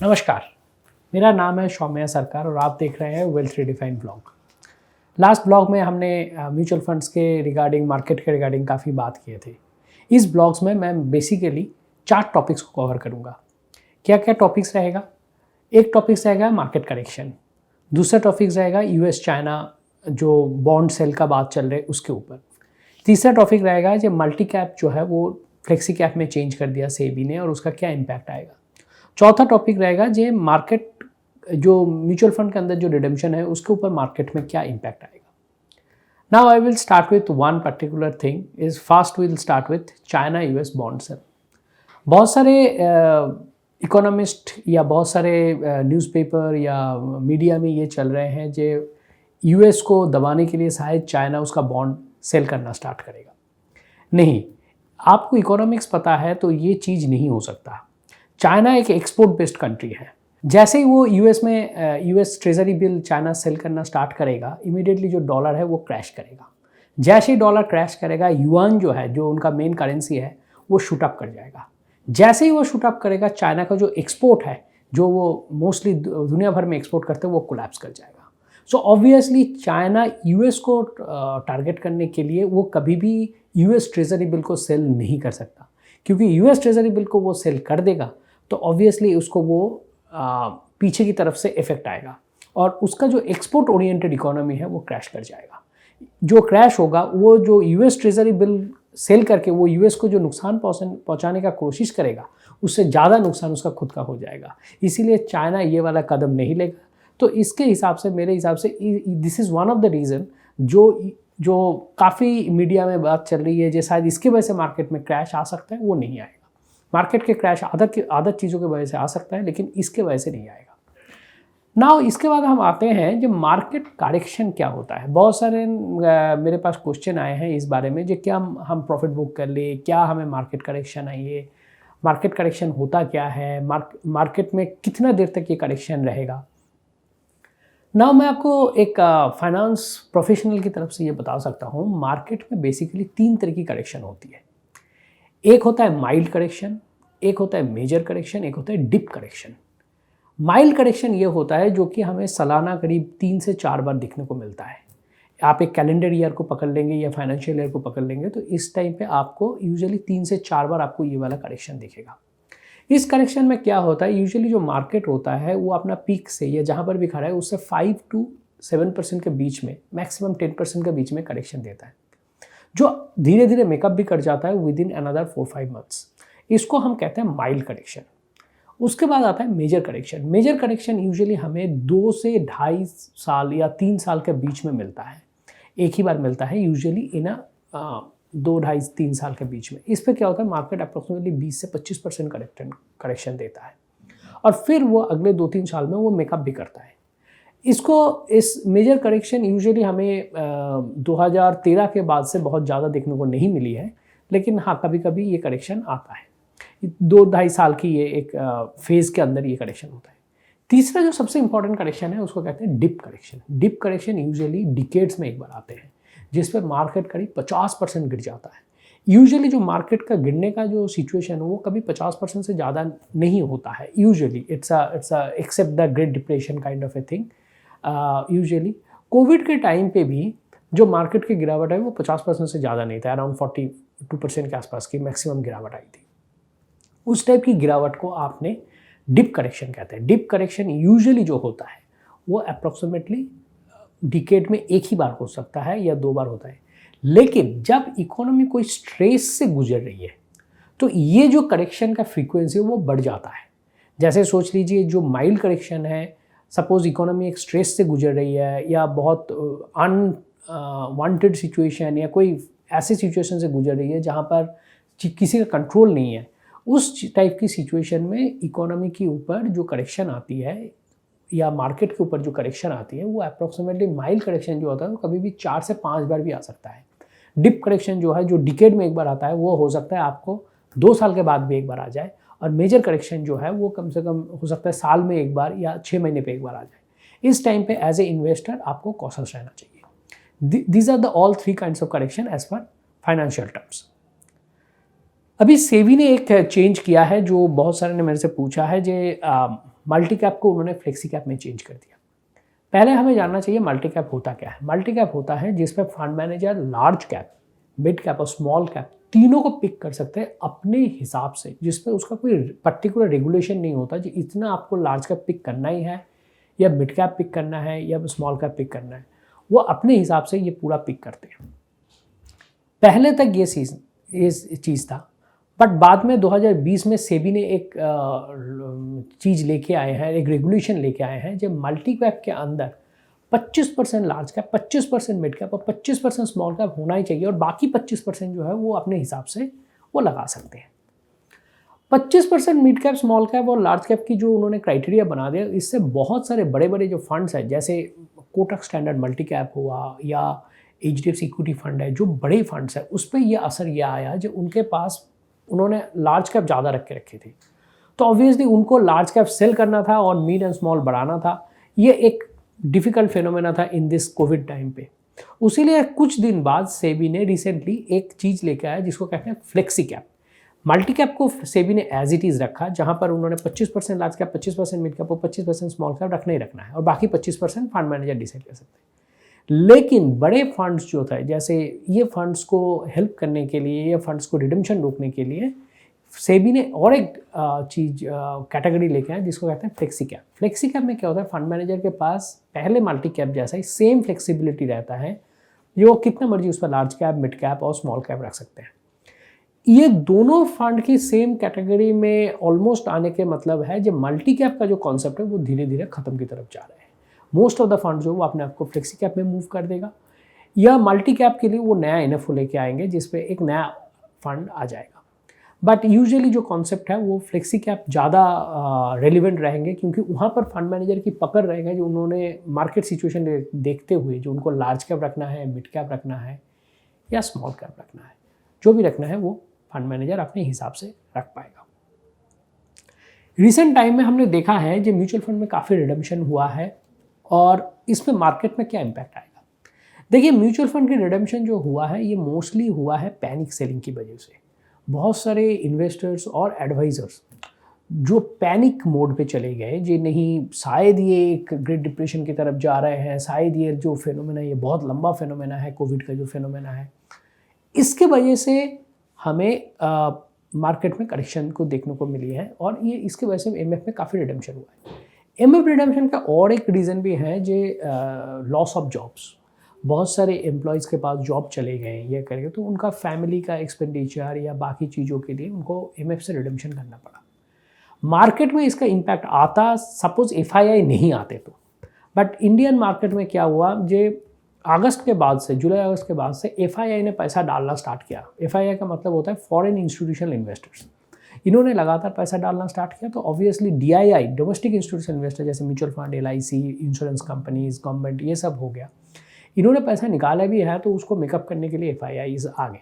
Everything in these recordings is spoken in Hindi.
नमस्कार, मेरा नाम है सौम्या सरकार और आप देख रहे हैं wealth redefined blog. Last blog में हमने म्यूचुअल फंड्स के रिगार्डिंग मार्केट के रिगार्डिंग काफ़ी बात किए थे। इस ब्लॉग्स में मैं बेसिकली 4 टॉपिक्स को कवर करूँगा। क्या क्या टॉपिक्स रहेगा? एक टॉपिक्स रहेगा मार्केट करेक्शन, दूसरा टॉपिक्स रहेगा यूएस चाइना जो बॉन्ड सेल का बात चल रही है उसके ऊपर, तीसरा टॉपिक रहेगा जो मल्टी कैप जो है वो फ्लेक्सी कैप में चेंज कर दिया सेबी ने और उसका क्या इम्पैक्ट आएगा। चौथा टॉपिक रहेगा जो मार्केट जो म्यूचुअल फंड के अंदर जो रिडेम्पशन है उसके ऊपर मार्केट में क्या इम्पैक्ट आएगा। Now I will start with one particular thing is fast will start with China US bond sale. बहुत सारे इकोनॉमिस्ट या बहुत सारे न्यूज़पेपर या मीडिया में ये चल रहे हैं जो यूएस को दबाने के लिए शायद चाइना उसका बॉन्ड सेल करना स्टार्ट करेगा। नहीं, आपको इकोनॉमिक्स पता है तो ये चीज़ नहीं हो सकता। चाइना एक एक्सपोर्ट बेस्ड कंट्री है। जैसे ही वो यूएस में US treasury bill China sell करना स्टार्ट करेगा, इमीडिएटली जो डॉलर है वो क्रैश करेगा। जैसे ही डॉलर क्रैश करेगा, युआन जो है जो उनका मेन करेंसी है वो शूट अप कर जाएगा। जैसे ही वो शूट अप करेगा, चाइना का जो एक्सपोर्ट है जो वो मोस्टली दुनिया भर में एक्सपोर्ट करते हैं वो कोलैप्स कर जाएगा। सो ऑब्वियसली चाइना यूएस को टारगेट करने के लिए वो कभी भी यूएस ट्रेजरी बिल को सेल नहीं कर सकता, क्योंकि यूएस ट्रेजरी बिल को वो सेल कर देगा तो ऑब्वियसली उसको वो पीछे की तरफ से इफेक्ट आएगा और उसका जो एक्सपोर्ट ओरिएंटेड इकोनॉमी है वो क्रैश कर जाएगा। जो क्रैश होगा वो जो यूएस ट्रेजरी बिल सेल करके वो यूएस को जो नुकसान पहुंचाने का कोशिश करेगा उससे ज़्यादा नुकसान उसका खुद का हो जाएगा। इसीलिए चाइना ये वाला कदम नहीं लेगा। तो इसके हिसाब से, मेरे हिसाब से this is one of the reason जो काफ़ी मीडिया में बात चल रही है जो शायद इसकी वजह से मार्केट में क्रैश आ सकता है, वो नहीं आएगा। मार्केट के क्रैश आदत चीज़ों की वजह से आ सकता है, लेकिन इसके वजह से नहीं आएगा। नाउ इसके बाद हम आते हैं जो मार्केट करेक्शन क्या होता है। बहुत सारे मेरे पास क्वेश्चन आए हैं इस बारे में जो क्या हम प्रॉफिट बुक कर ले, क्या हमें मार्केट करेक्शन आई है, मार्केट करेक्शन होता क्या है, मार्केट में कितना देर तक ये करेक्शन रहेगा। नाउ मैं आपको एक फाइनेंस प्रोफेशनल की तरफ से ये बता सकता हूँ, मार्केट में बेसिकली 3 तरह की करेक्शन होती है। एक होता है माइल्ड करेक्शन, एक होता है मेजर करेक्शन, एक होता है डिप करेक्शन। माइल्ड करेक्शन ये होता है जो कि हमें सालाना करीब 3 से 4 बार दिखने को मिलता है। आप एक कैलेंडर ईयर को पकड़ लेंगे या फाइनेंशियल ईयर को पकड़ लेंगे तो इस टाइम पे आपको यूजुअली 3 से 4 बार आपको ये वाला करेक्शन दिखेगा। इस करेक्शन में क्या होता है, यूजुअली जो मार्केट होता है वो अपना पीक से या जहाँ पर भी खड़ा है उससे 5 to 7% के बीच में, मैक्सिमम 10% के बीच में करेक्शन देता है, जो धीरे धीरे मेकअप भी कर जाता है विद इन अनदर 4-5 मंथ्स। इसको हम कहते हैं माइल्ड करेक्शन। उसके बाद आता है major correction. Major correction usually हमें 2 से 2.5 साल या 3 साल के बीच में मिलता है, एक ही बार मिलता है यूजुअली इन 2, 2.5, 3 साल के बीच में। इस पर क्या होता है, मार्केट अप्रोक्सीमेटली 20 से 25% करेक्शन देता है और फिर वो अगले 2-3 साल में वो मेकअप भी करता है। इस मेजर करेक्शन यूजुअली हमें 2013 के बाद से बहुत ज़्यादा देखने को नहीं मिली है, लेकिन हाँ कभी कभी ये करेक्शन आता है। 2-2.5 साल की ये एक फेज़ के अंदर ये करेक्शन होता है। तीसरा जो सबसे इंपॉर्टेंट करेक्शन है उसको कहते हैं dip correction. Dip correction usually decades में एक बार आते हैं, जिस पर मार्केट करीब 50% गिर जाता है। यूजुअली जो मार्केट का गिरने का जो सिचुएशन है वो कभी 50% से ज़्यादा नहीं होता है। Usually it's except the great depression kind of a thing. Usually Covid के टाइम पे भी जो मार्केट की गिरावट है वो 50% से ज़्यादा नहीं था, अराउंड 42% के आसपास की मैक्सिमम गिरावट आई थी। उस टाइप की गिरावट को आपने डिप करेक्शन कहते हैं। डिप करेक्शन यूजुअली जो होता है वो अप्रॉक्सीमेटली डिकेड में एक ही बार हो सकता है या 2 बार होता है, लेकिन जब इकोनॉमी कोई स्ट्रेस से गुजर रही है तो ये जो करेक्शन का फ्रीक्वेंसी है वो बढ़ जाता है। जैसे सोच लीजिए जो माइल्ड करेक्शन है, सपोज इकोनॉमी एक स्ट्रेस से गुजर रही है या बहुत अनवांटेड सिचुएशन या कोई ऐसी सिचुएशन से गुजर रही है जहाँ पर किसी का कंट्रोल नहीं है, उस टाइप की सिचुएशन में इकोनॉमी के ऊपर जो करेक्शन आती है या मार्केट के ऊपर जो करेक्शन आती है वो अप्रॉक्सीमेटली माइल्ड करेक्शन जो होता है वो कभी भी 4 से 5 बार भी आ सकता है। डिप करेक्शन जो है जो डिकेड में एक बार आता है वो हो सकता है आपको 2 साल के बाद भी एक बार आ जाए, और मेजर करेक्शन जो है वो कम से कम हो सकता है साल में एक बार या 6 महीने पे एक बार आ जाए। इस टाइम पे एज ए इन्वेस्टर आपको कॉशियस रहना चाहिए। These are the all 3 kinds of correction as पर फाइनेंशियल टर्म्स। अभी सेबी ने एक चेंज किया है जो बहुत सारे ने मेरे से पूछा है, जो मल्टी कैप को उन्होंने फ्लेक्सी कैप में चेंज कर दिया। पहले हमें जानना चाहिए मल्टी कैप होता क्या है। मल्टी कैप होता है जिसमें fund manager large cap, mid cap और स्मॉल कैप तीनों को पिक कर सकते हैं अपने हिसाब से, जिसपे उसका कोई पर्टिकुलर रेगुलेशन नहीं होता कि इतना आपको लार्ज कैप पिक करना ही है या मिड कैप पिक करना है या स्मॉल कैप पिक करना है। वो अपने हिसाब से ये पूरा पिक करते हैं। पहले तक ये चीज़ था, बट बाद में 2020 में सेबी ने एक चीज़ लेके आए हैं, एक रेगुलेशन लेके आए हैं जो मल्टी कैप के अंदर 25% लार्ज कैप, 25% मिड कैप और 25% स्मॉल कैप होना ही चाहिए, और बाकी 25% जो है वो अपने हिसाब से वो लगा सकते हैं। 25% मिड कैप, स्मॉल कैप और लार्ज कैप की जो उन्होंने क्राइटेरिया बना दिया, इससे बहुत सारे बड़े बड़े जो फंड्स हैं, जैसे कोटक स्टैंडर्ड मल्टी कैप हुआ या HDFC इक्विटी फंड है, जो बड़े फंड्स हैं, उस पर यह असर यह आया जो उनके पास उन्होंने लार्ज कैप ज़्यादा रख के रखी थी, तो ऑब्वियसली उनको लार्ज कैप सेल करना था और मिड एंड स्मॉल बढ़ाना था। ये एक डिफ़िकल्ट फिनोमेना था इन दिस कोविड टाइम पे। उसीलिए कुछ दिन बाद सेबी ने रिसेंटली एक चीज़ लेके आया जिसको कहते हैं फ्लेक्सी कैप। मल्टी कैप को सेबी ने एज इट इज़ रखा, जहाँ पर उन्होंने 25% लार्ज कैप, 25% मिड कैप और 25% स्मॉल कैप रखना ही रखना है, और बाकी 25% फंड मैनेजर डिसाइड कर सकते हैं। लेकिन बड़े फंड्स जो थे, जैसे ये फंड्स को हेल्प करने के लिए या फंड्स को रिडम्पशन रोकने के लिए सेबी ने और एक चीज़ कैटेगरी लेके आए जिसको कहते हैं फ्लेक्सी कैप। फ्लेक्सी कैप में क्या होता है, फंड मैनेजर के पास पहले मल्टी कैप जैसा ही सेम फ्लेक्सिबिलिटी रहता है, जो कितना मर्जी उस पर लार्ज कैप, मिड कैप और स्मॉल कैप रख सकते हैं। ये दोनों फंड की सेम कैटेगरी में ऑलमोस्ट आने के मतलब है जो मल्टी कैप का जो कॉन्सेप्ट है वो धीरे धीरे खत्म की तरफ जा रहे हैं। मोस्ट ऑफ द फंड जो वो अपने आप को फ्लेक्सी कैप में मूव कर देगा, या मल्टी कैप के लिए वो नया NFO लेके आएंगे जिसपे एक नया फंड आ जाएगा। बट यूजुअली जो कॉन्सेप्ट है वो फ्लेक्सी कैप ज़्यादा रेलिवेंट रहेंगे, क्योंकि वहाँ पर फंड मैनेजर की पकड़ रहेगा जो उन्होंने मार्केट सिचुएशन देखते हुए जो उनको लार्ज कैप रखना है, मिड कैप रखना है या स्मॉल कैप रखना है, जो भी रखना है वो फंड मैनेजर अपने हिसाब से रख पाएगा। रिसेंट टाइम में हमने देखा है जो म्यूचुअल फंड में काफ़ी रिडम्पशन हुआ है, और इसमें मार्केट में क्या इम्पैक्ट आएगा। देखिए, म्यूचुअल फंड की रिडम्पशन जो हुआ है ये मोस्टली हुआ है पैनिक सेलिंग की वजह से। बहुत सारे इन्वेस्टर्स और एडवाइज़र्स जो पैनिक मोड पे चले गए, जो नहीं शायद ये एक ग्रेट डिप्रेशन की तरफ जा रहे हैं, शायद ये जो फिनोमेना ये बहुत लंबा फिनोमेना है, कोविड का जो फिनोमेना है, इसके वजह से हमें मार्केट में करेक्शन को देखने को मिली है, और ये इसके वजह से MF में काफ़ी रिडम्पशन हुआ है। MF रिडम्पशन का और एक रीज़न भी है जो लॉस ऑफ जॉब्स। बहुत सारे एम्प्लॉयज़ के पास जॉब चले गए ये करके, तो उनका फैमिली का एक्सपेंडिचर या बाकी चीज़ों के लिए उनको MF से रिडम्पशन करना पड़ा। मार्केट में इसका इम्पैक्ट आता सपोज FII नहीं आते तो, बट इंडियन मार्केट में क्या हुआ, जो अगस्त के बाद से, जुलाई अगस्त के बाद से FII ने पैसा डालना स्टार्ट किया। FII का मतलब होता है फॉरेन इंस्टीट्यूशनल इन्वेस्टर्स। इन्होंने लगातार पैसा डालना स्टार्ट किया, तो obviously DII, domestic institutional investor, जैसे mutual fund, LIC, insurance companies, government, ये सब हो गया। इन्होंने पैसा निकाला भी है तो उसको मेकअप करने के लिए FIIs आ गए,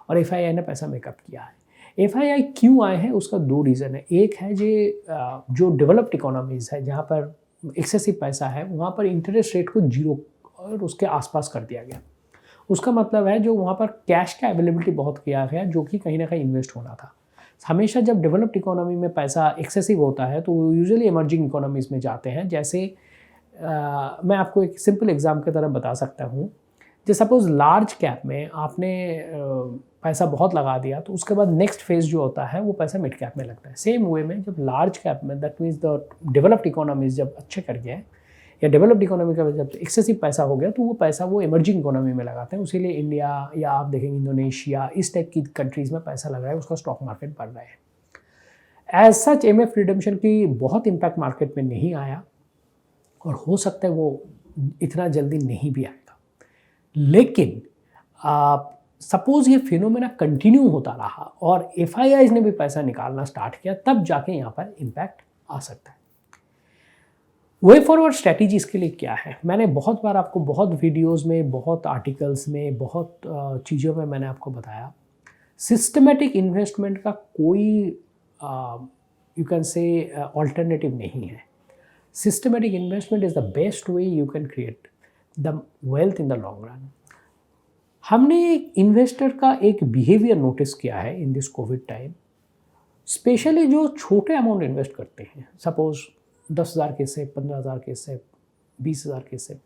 और FII ने पैसा मेकअप किया है। FII क्यों आए हैं उसका दो रीज़न है। एक है जो डेवलप्ड इकोनॉमीज़ है जहाँ पर एक्सेसिव पैसा है, वहाँ पर इंटरेस्ट रेट को 0 और उसके आसपास कर दिया गया। उसका मतलब है जो वहाँ पर कैश का अवेलेबिलिटी बहुत किया गया, जो कि कहीं ना कहीं इन्वेस्ट होना था। हमेशा जब डेवलप्ड इकोनॉमी में पैसा एक्सेसिव होता है तो वो यूजुअली इमर्जिंग इकोनॉमीज़ में जाते हैं। जैसे मैं आपको एक सिंपल एग्जाम की तरह बता सकता हूँ, जैसे सपोज़ लार्ज कैप में आपने पैसा बहुत लगा दिया, तो उसके बाद नेक्स्ट फेज़ जो होता है वो पैसा मिड कैप में लगता है। सेम वे में जब लार्ज कैप में, that means the developed economies जब अच्छे कर गए या डेवलप्ड इकोनॉमी का जब एक्सेसिव पैसा हो गया, तो वो पैसा वो इमर्जिंग इकोनॉमी में लगाते हैं। उसीलिए इंडिया या आप देखेंगे इंडोनेशिया, इस टाइप की कंट्रीज़ में पैसा लग रहा है, उसका स्टॉक मार्केट बढ़ रहा है। एज सच MF रिडम्पशन की बहुत इम्पैक्ट मार्केट में नहीं आया, और हो सकता है वो इतना जल्दी नहीं भी आएगा। लेकिन सपोज़ ये फिनोमेना कंटिन्यू होता रहा और FIIs ने भी पैसा निकालना स्टार्ट किया, तब जाके यहाँ पर इम्पैक्ट आ सकता है। वे फॉरवर्ड स्ट्रैटेजी इसके लिए क्या है, मैंने बहुत बार आपको बहुत वीडियोस में, बहुत आर्टिकल्स में, बहुत चीज़ों में मैंने आपको बताया। सिस्टमेटिक इन्वेस्टमेंट का कोई यू कैन से ऑल्टरनेटिव नहीं है। Systematic investment is the best way you can create the wealth in the long run. हमने इन्वेस्टर का एक बिहेवियर नोटिस किया है in this Covid time, specially जो छोटे अमाउंट इन्वेस्ट करते हैं। सपोज 10,000 के हिस्से, 15,000 के हिस्से, 20,000 के हिस्से,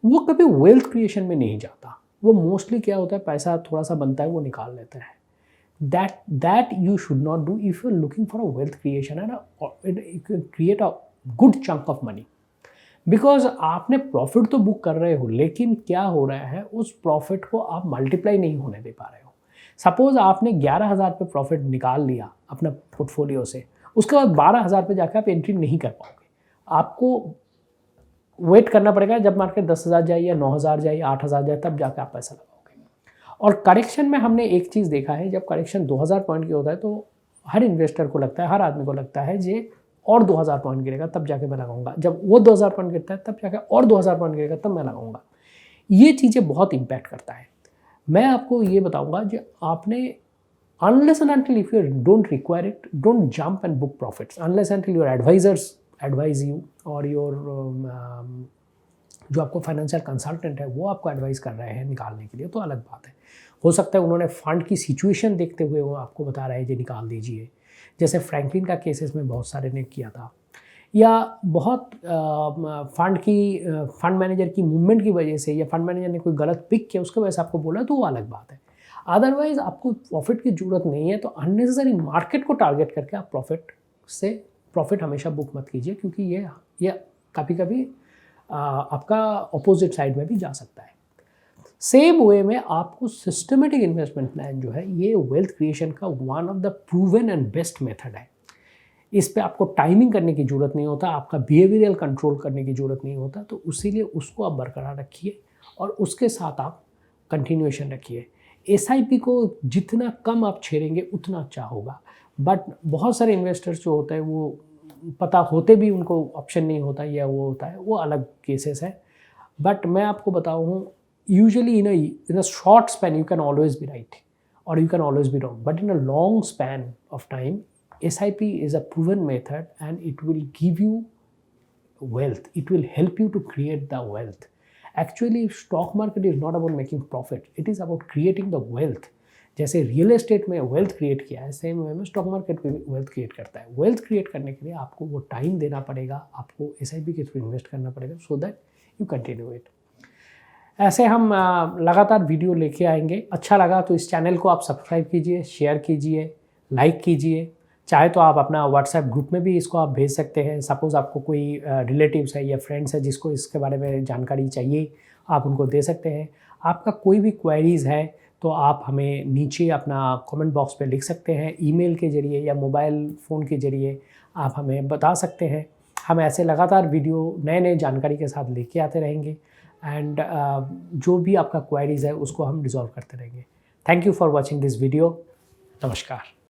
वो कभी वेल्थ क्रिएशन में नहीं जाता। वो मोस्टली क्या होता है, पैसा थोड़ा सा बनता है वो निकाल लेता है। that you should not do if you're looking for a wealth creation and create a good chunk of money, because आपने प्रॉफिट तो बुक कर रहे हो, लेकिन क्या हो रहा है, उस प्रॉफिट को आप मल्टीप्लाई नहीं होने दे पा रहे हो। सपोज आपने 11,000 पे प्रॉफिट निकाल लिया अपना पोर्टफोलियो से, उसके बाद 12,000 पे जाकर आप एंट्री नहीं कर पाओगे। आपको वेट करना पड़ेगा जब मार्केट 10,000 जाए या 9,000 जाए या 8,000 जाए, तब जाकर आप पैसा लगाओगे। और करेक्शन में हमने एक चीज़ देखा है, जब करेक्शन 2,000 पॉइंट की होता है तो हर इन्वेस्टर को लगता है, हर आदमी को लगता है जे और 2,000 पॉइंट गिरेगा तब जाके मैं लगाऊंगा, जब वो 2,000 पॉइंट गिरता है तब जाके और 2,000 पॉइंट गिरेगा तब मैं लगाऊंगा। ये चीज़ें बहुत इम्पैक्ट करता है। मैं आपको ये बताऊंगा जो आपने unless and until if you don't require it, don't jump and book profits unless until your advisors advise you और your जो आपको फाइनेंशियल कंसल्टेंट है वो आपको एडवाइस कर रहे हैं निकालने के लिए, तो अलग बात है। हो सकता है उन्होंने फंड की सिचुएशन देखते हुए वो आपको बता रहे हैं कि निकाल दीजिए, जैसे फ्रैंकलिन का केसेस में बहुत सारे ने किया था, या बहुत फंड मैनेजर की मूवमेंट की वजह से या फंड मैनेजर ने कोई गलत पिक किया उसकी वजह से आपको बोला, तो वो अलग बात है। अदरवाइज आपको प्रॉफिट की ज़रूरत नहीं है, तो अननेसेसरी मार्केट को टारगेट करके आप प्रॉफिट हमेशा बुक मत कीजिए, क्योंकि ये कभी कभी आपका अपोजिट साइड में भी जा सकता है। सेम वे में आपको सिस्टमेटिक इन्वेस्टमेंट प्लान जो है, ये वेल्थ क्रिएशन का one of the proven and best method है। इस पे आपको टाइमिंग करने की ज़रूरत नहीं होता, आपका बिहेवियरल कंट्रोल करने की ज़रूरत नहीं होता, तो इसीलिए उसको आप बरकरार रखिए और उसके साथ आप कंटिन्यूएशन रखिए। SIP को जितना कम आप छेड़ेंगे उतना अच्छा होगा, बट बहुत सारे इन्वेस्टर्स जो होते हैं वो पता होते भी उनको ऑप्शन नहीं होता या वो होता है, वो अलग केसेस है। बट मैं आपको बताऊँ, usually in a short span you can always be right or you can always be wrong, but in a long span of time SIP is a proven method and it will give you wealth, it will help you to create the wealth. Actually stock market is not about making profit, it is about creating the wealth. जैसे रियल एस्टेट में वेल्थ क्रिएट किया है, सेम वे में स्टॉक मार्केट में वेल्थ क्रिएट करता है। वेल्थ क्रिएट करने के लिए आपको वो टाइम देना पड़ेगा, आपको SIP के थ्रू इन्वेस्ट करना पड़ेगा, so that you continue it. ऐसे हम लगातार वीडियो लेके आएंगे। अच्छा लगा तो इस चैनल को आप सब्सक्राइब कीजिए, शेयर कीजिए, लाइक कीजिए। चाहे तो आप अपना व्हाट्सएप ग्रुप में भी इसको आप भेज सकते हैं। सपोज़ आपको कोई रिलेटिव्स है या फ्रेंड्स है जिसको इसके बारे में जानकारी चाहिए, आप उनको दे सकते हैं। आपका कोई भी क्वेरीज़ है तो आप हमें नीचे अपना कमेंट बॉक्स पे लिख सकते हैं, ईमेल के ज़रिए या मोबाइल फ़ोन के ज़रिए आप हमें बता सकते हैं। हम ऐसे लगातार वीडियो नए जानकारी के साथ लेके आते रहेंगे एंड जो भी आपका क्वेरीज़ है उसको हम रिजॉल्व करते रहेंगे। Thank you for watching this video. नमस्कार।